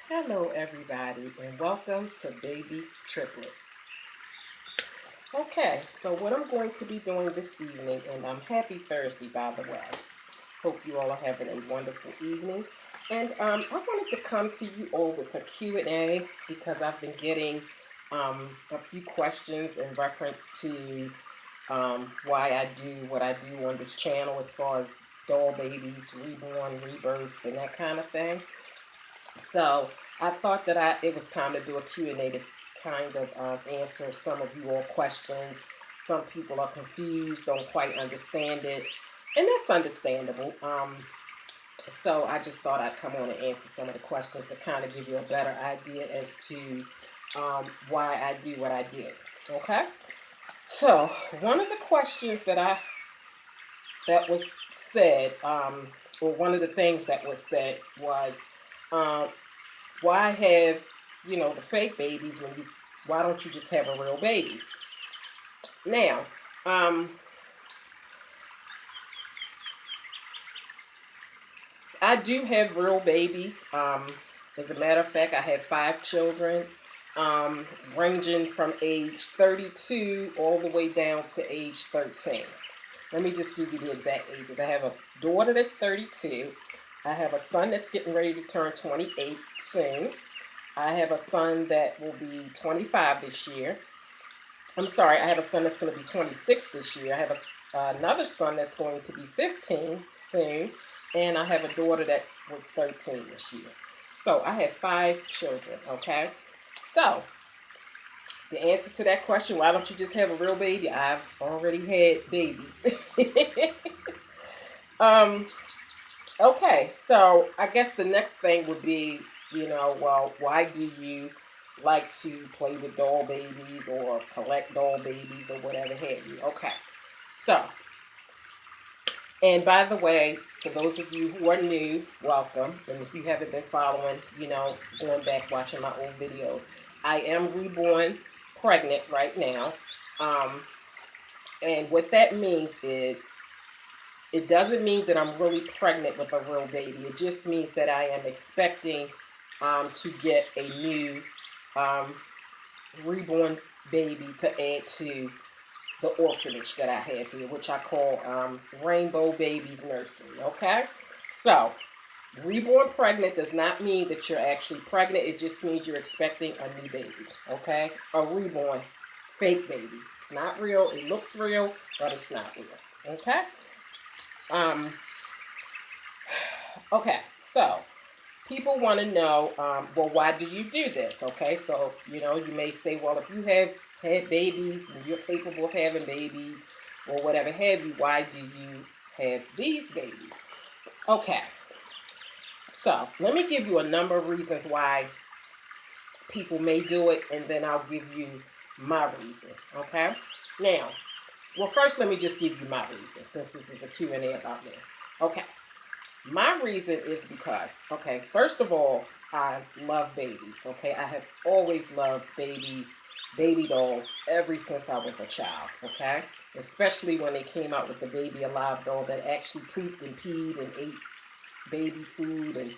Hello everybody and welcome to Baby Triplets. Okay, so what I'm going to be doing this evening, and happy Thursday by the way. Hope you all are having a wonderful evening. And I wanted to come to you all with a Q&A because I've been getting a few questions in reference to why I do what I do on this channel as far as doll babies, reborn, rebirth, and that kind of thing. So I thought that it was time to do a Q&A to kind of answer some of you all questions. Some people are confused, don't quite understand it, and that's understandable. So I just thought I'd come on and answer some of the questions to kind of give you a better idea as to why I do what I do. Okay? So one of the questions that was said, or one of the things that was said was, um, why have, the fake babies why don't you just have a real baby? Now, um, I do have real babies. As a matter of fact, I have 5 children, ranging from age 32 all the way down to age 13. Let me just give you the exact ages. I have a daughter that's 32. I have a son that's getting ready to turn 28 soon. I have a son that will be 25 this year. I'm sorry, I have a son that's going to be 26 this year. I have another son that's going to be 15 soon. And I have a daughter that was 13 this year. So I have 5 children, okay? So the answer to that question, why don't you just have a real baby? I've already had babies. um, okay, so I guess the next thing would be, well, why do you like to play with doll babies or collect doll babies or whatever have you? Okay, so, and by the way, for those of you who are new, welcome. And if you haven't been following, going back watching my old videos, I am reborn pregnant right now. Um, and what that means is, it doesn't mean that I'm really pregnant with a real baby. It just means that I am expecting to get a new um, reborn baby to add to the orphanage that I have here, which I call Rainbow Babies Nursery, okay? So, reborn pregnant does not mean that you're actually pregnant. It just means you're expecting a new baby, okay? A reborn fake baby. It's not real. It looks real, but it's not real, okay? Um, okay, so people want to know, well, why do you do this? Okay, so, you may say, well, if you have had babies and you're capable of having babies or whatever have you, why do you have these babies? Okay, so let me give you a number of reasons why people may do it, and then I'll give you my reason, okay? Now, well, first let me just give you my reason, since this is a Q&A about me. Okay. My reason is because, okay, first of all, I love babies, okay? I have always loved babies, baby dolls, ever since I was a child, okay? Especially when they came out with the Baby Alive doll that actually pooped and peed and ate baby food and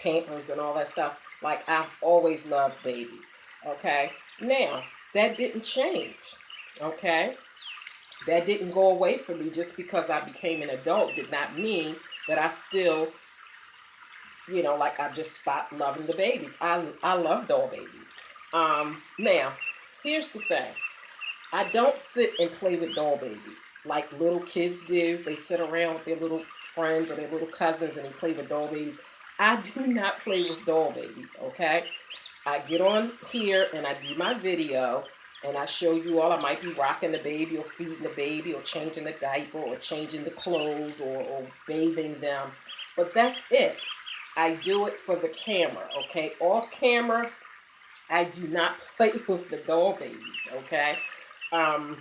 Pampers and all that stuff. Like, I've always loved babies, okay? Now, that didn't change, okay? That didn't go away from me. Just because I became an adult did not mean that I still, like I just stopped loving the babies. I love doll babies. Now, here's the thing. I don't sit and play with doll babies like little kids do. They sit around with their little friends or their little cousins and they play with doll babies. I do not play with doll babies, okay? I get on here and I do my video and I show you all. I might be rocking the baby or feeding the baby or changing the diaper or changing the clothes or bathing them. But that's it. I do it for the camera, okay? Off camera, I do not play with the doll babies, okay? Um,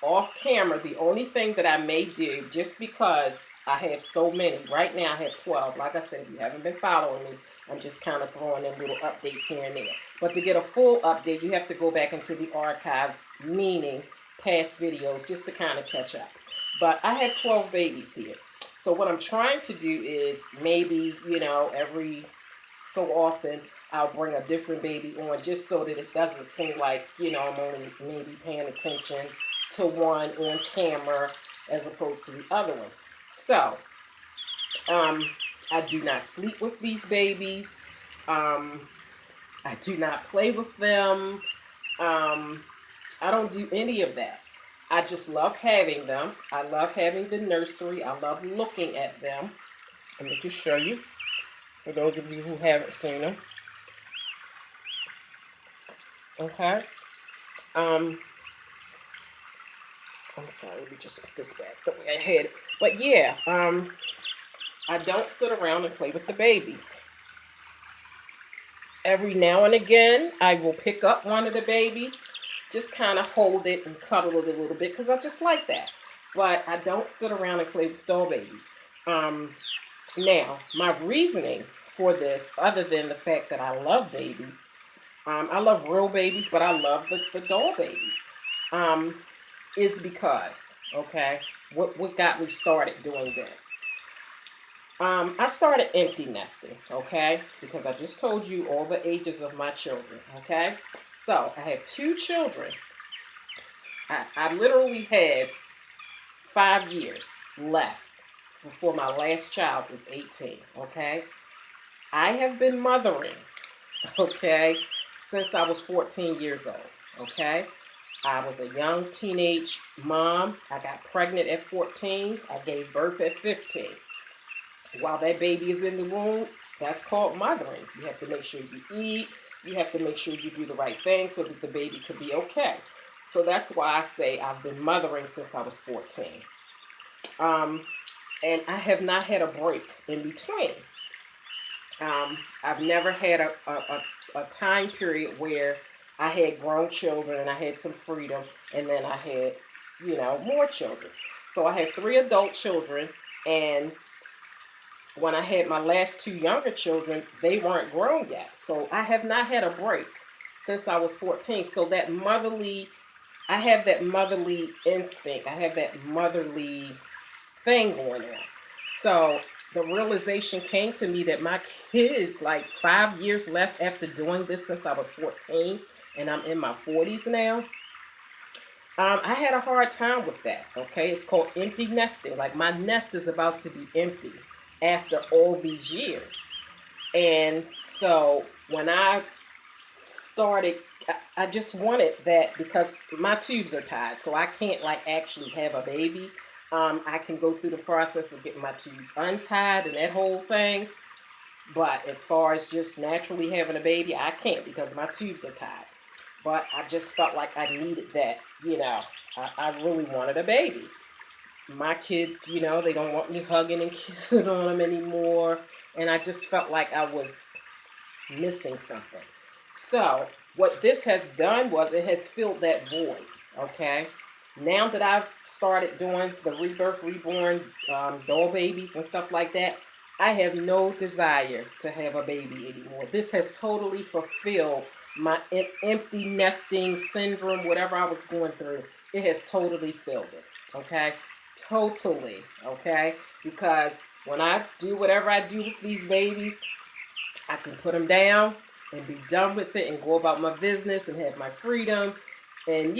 Off camera, the only thing that I may do, just because I have so many, right now I have 12. Like I said, if you haven't been following me, I'm just kind of throwing in little updates here and there. But to get a full update, you have to go back into the archives, meaning past videos, just to kind of catch up. But I have 12 babies here. So what I'm trying to do is maybe, every so often I'll bring a different baby on just so that it doesn't seem like, I'm only maybe paying attention to one on camera as opposed to the other one. So, I do not sleep with these babies. I do not play with them. I don't do any of that. I just love having them. I love having the nursery. I love looking at them. Let me just show you, for those of you who haven't seen them. Okay. I'm sorry, let me just put this back the way I had it. But yeah, I don't sit around and play with the babies. Every now and again, I will pick up one of the babies, just kind of hold it and cuddle it a little bit because I just like that. But I don't sit around and play with doll babies. Now, my reasoning for this, other than the fact that I love babies, I love real babies, but I love the doll babies, is because, okay, what got me started doing this? I started empty nesting, okay, because I just told you all the ages of my children, okay? So, I have 2 children. I literally have 5 years left before my last child is 18, okay? I have been mothering, okay, since I was 14 years old, okay? I was a young teenage mom. I got pregnant at 14. I gave birth at 15. While that baby is in the womb, that's called mothering. You have to make sure you eat. You have to make sure you do the right thing so that the baby could be okay. So that's why I say I've been mothering since I was 14. And I have not had a break in between. I've never had a time period where I had grown children and I had some freedom, and then I had, more children. So I have 3 adult children, and when I had my last 2 younger children, they weren't grown yet. So I have not had a break since I was 14. So I have that motherly instinct. I have that motherly thing going on. So the realization came to me that my kids, like 5 years left after doing this since I was 14, and I'm in my 40s now. I had a hard time with that, okay? It's called empty nesting. Like, my nest is about to be empty after all these years. And so when I started, I just wanted that because my tubes are tied, so I can't, like, actually have a baby. I can go through the process of getting my tubes untied and that whole thing. But as far as just naturally having a baby, I can't because my tubes are tied. But I just felt like I needed that, I really wanted a baby. My kids, they don't want me hugging and kissing on them anymore. And I just felt like I was missing something. So what this has done was it has filled that void, okay? Now that I've started doing the rebirth, reborn, doll babies and stuff like that, I have no desire to have a baby anymore. This has totally fulfilled my empty nesting syndrome, whatever I was going through. It has totally filled it, okay? Totally, okay? Because when I do whatever I do with these babies, I can put them down and be done with it and go about my business and have my freedom. And,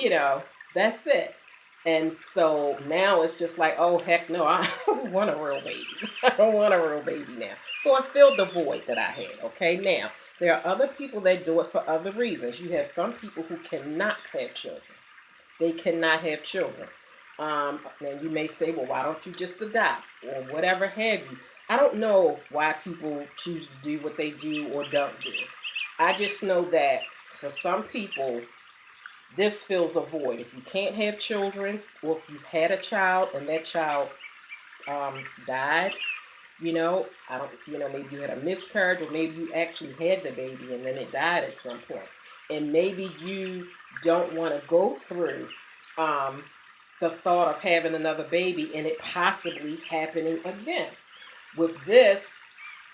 that's it. And so now it's just like, oh, heck no, I don't want a real baby. I don't want a real baby now. So I filled the void that I had, okay? Now, there are other people that do it for other reasons. You have some people who cannot have children. They cannot have children. Now you may say, well, why don't you just adopt or whatever have you? I don't know why people choose to do what they do or don't do. I just know that for some people, this fills a void. If you can't have children, or if you've had a child and that child died, I don't, maybe you had a miscarriage, or maybe you actually had the baby and then it died at some point. And maybe you don't want to go through the thought of having another baby and it possibly happening again. With this,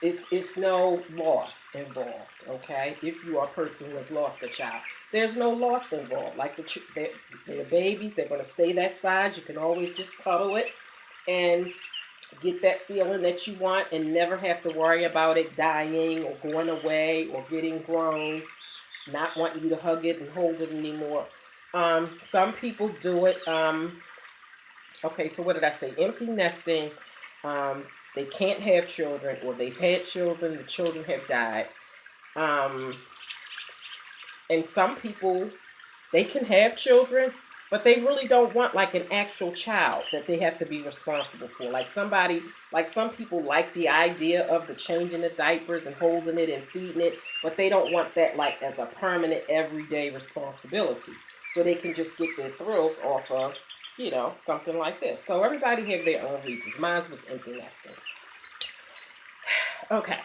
it's no loss involved, okay? If you are a person who has lost a child, there's no loss involved. Like they're babies, they're going to stay that size. You can always just cuddle it. And get that feeling that you want and never have to worry about it dying or going away or getting grown, not wanting you to hug it and hold it anymore. Some people do it. Okay, so what did I say? Empty nesting. Um, they can't have children, or they've had children, the children have died. Um, and some people, they can have children, but they really don't want like an actual child that they have to be responsible for. Like somebody, like some people like the idea of the changing the diapers and holding it and feeding it, but they don't want that like as a permanent everyday responsibility. So they can just get their thrills off of, something like this. So everybody have their own reasons. Mine was empty nesting. Okay.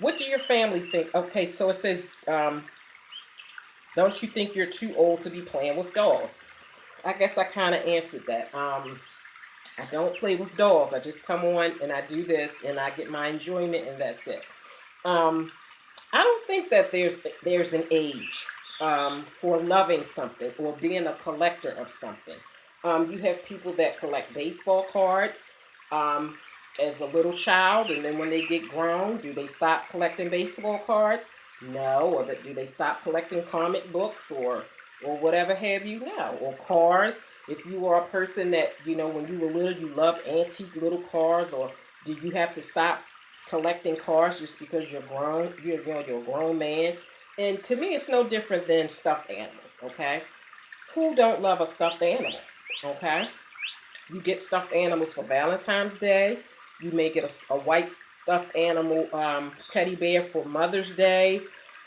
What do your family think? Okay, so it says, don't you think you're too old to be playing with dolls? I guess I kind of answered that. I don't play with dolls. I just come on and I do this and I get my enjoyment and that's it. I don't think that there's an age for loving something or being a collector of something. You have people that collect baseball cards as a little child, and then when they get grown, do they stop collecting baseball cards? No. Or do they stop collecting comic books or whatever have you? No. Or cars. If you are a person that, when you were little, you loved antique little cars, or do you have to stop collecting cars just because you're grown? You're a grown man. And to me, it's no different than stuffed animals. Okay, who don't love a stuffed animal? Okay, you get stuffed animals for Valentine's Day. You may get a white stuffed animal teddy bear for Mother's Day.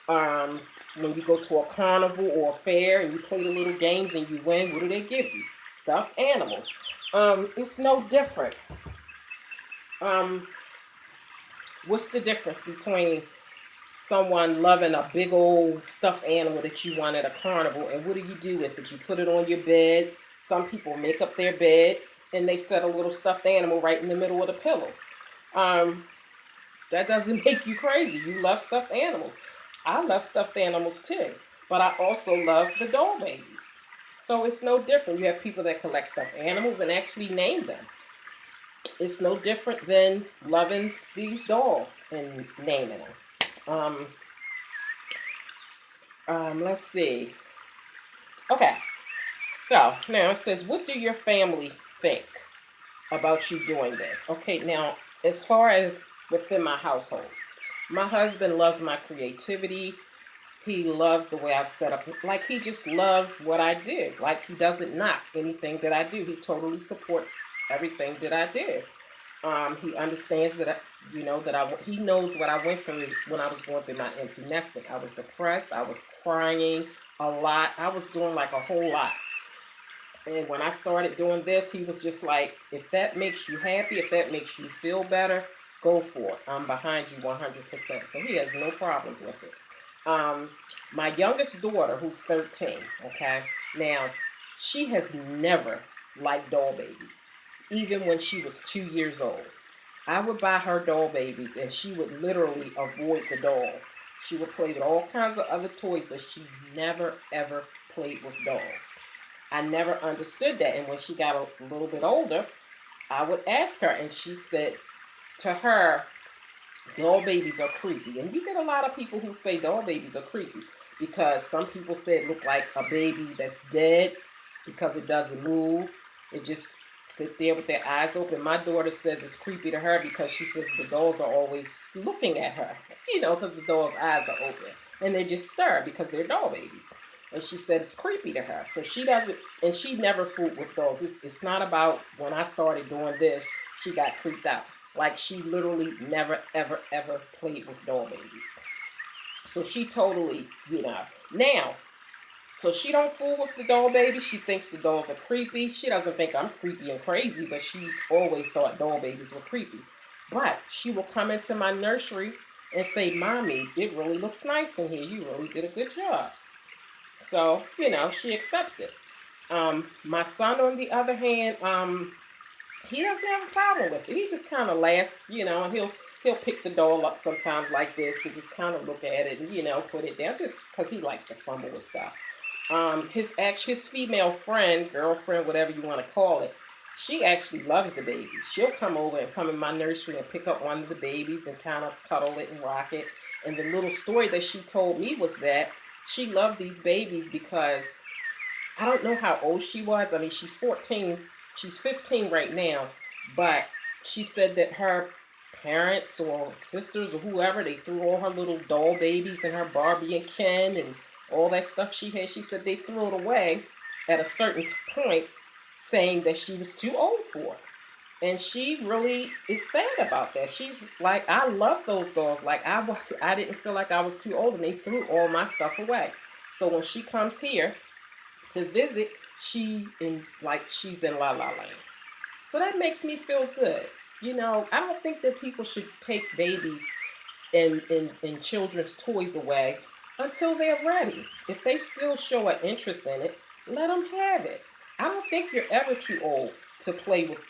When you go to a carnival or a fair and you play the little games and you win, what do they give you? Stuffed animals. It's no different. What's the difference between someone loving a big old stuffed animal that you want at a carnival, and what do you do with it? You put it on your bed. Some people make up their bed and they set a little stuffed animal right in the middle of the pillows. That doesn't make you crazy. You love stuffed animals. I love stuffed animals too, but I also love the doll babies. So it's no different. You have people that collect stuffed animals and actually name them. It's no different than loving these dolls and naming them. Let's see. Okay, so now it says, what do your family think about you doing this? Okay, now as far as within my household, my husband loves my creativity. He loves the way I've set up. Like, he just loves what I do. Like, he doesn't knock anything that I do. He totally supports everything that I do. He understands that, he knows what I went through when I was going through my empty nesting. I was depressed. I was crying a lot. I was doing like a whole lot. And when I started doing this, he was just like, if that makes you happy, if that makes you feel better, go for it. I'm behind you 100%. So he has no problems with it. My youngest daughter, who's 13, okay, now, she has never liked doll babies, even when she was 2 years old. I would buy her doll babies, and she would literally avoid the dolls. She would play with all kinds of other toys, but she never, ever played with dolls. I never understood that, and when she got a little bit older, I would ask her, and she said to her, doll babies are creepy. And you get a lot of people who say doll babies are creepy because some people say it look like a baby that's dead because it doesn't move. It just sit there with their eyes open. My daughter says it's creepy to her because she says the dolls are always looking at her, because the doll's eyes are open. And they just stare because they're doll babies. And she said it's creepy to her. So she doesn't, and she never fooled with dolls. It's not about when I started doing this, she got creeped out. Like, she literally never, ever, ever played with doll babies. So she totally, Now, so she don't fool with the doll baby. She thinks the dolls are creepy. She doesn't think I'm creepy and crazy, but she's always thought doll babies were creepy. But she will come into my nursery and say, Mommy, it really looks nice in here. You really did a good job. So, she accepts it. My son, on the other hand, he doesn't have a problem with it. He just kind of laughs, and he'll pick the doll up sometimes like this and just kind of look at it and, put it down just because he likes to fumble with stuff. his female friend, girlfriend, whatever you want to call it, she actually loves the babies. She'll come over and come in my nursery and pick up one of the babies and kind of cuddle it and rock it. And the little story that she told me was that she loved these babies because I don't know how old she was. I mean, she's 14. She's 15 right now. But she said that her parents or sisters or whoever, they threw all her little doll babies and her Barbie and Ken and all that stuff she had. She said they threw it away at a certain point, saying that she was too old for it. And she really is sad about that. She's like, I love those dolls. Like I didn't feel like I was too old, and they threw all my stuff away. So when she comes here to visit, she's in La La Land. So that makes me feel good. I don't think that people should take babies and children's toys away until they're ready. If they still show an interest in it, let them have it. I don't think you're ever too old to play with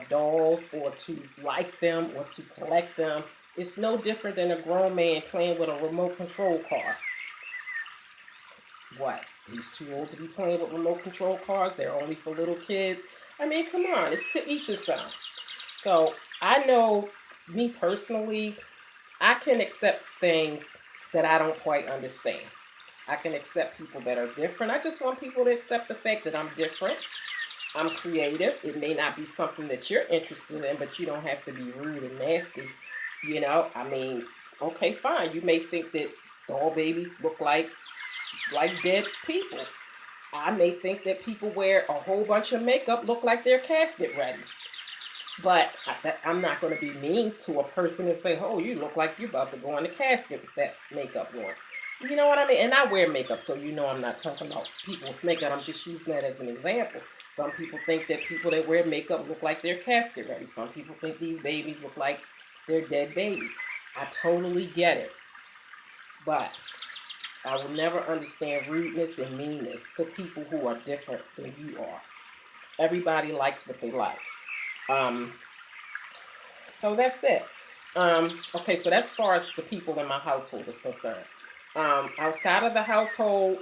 dolls or to like them or to collect them. It's no different than a grown man playing with a remote control car. What? He's too old to be playing with remote control cars? They're only for little kids? I mean, come on. It's to each his own. So I know, me personally, I can accept things that I don't quite understand. I can accept people that are different. I just want people to accept the fact that I'm different. I'm creative. It may not be something that you're interested in, but you don't have to be rude and nasty. I mean, okay, fine. You may think that doll babies look like dead people. I may think that people wear a whole bunch of makeup look like they're casket ready. But I'm not going to be mean to a person and say, oh, you look like you're about to go in the casket with that makeup on. You know what I mean? And I wear makeup, so I'm not talking about people with makeup. I'm just using that as an example. Some people think that people that wear makeup look like they're casket ready. Some people think these babies look like they're dead babies. I totally get it. But I will never understand rudeness and meanness to people who are different than you are. Everybody likes what they like. So that's it. Okay, so that's as far as the people in my household is concerned. Outside of the household,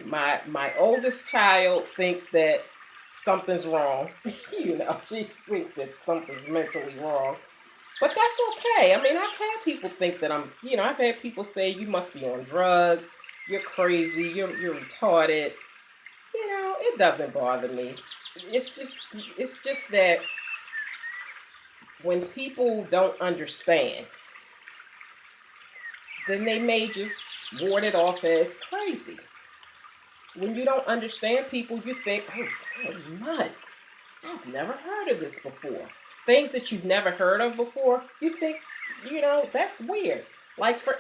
my oldest child thinks that something's wrong. She thinks that something's mentally wrong. But that's okay. I mean, I've had people think that I've had people say, you must be on drugs, you're crazy, you're retarded. It doesn't bother me. It's just that when people don't understand, then they may just ward it off as crazy. When you don't understand people, you think, oh, they're nuts. I've never heard of this before. Things that you've never heard of before, you think, that's weird. Like, for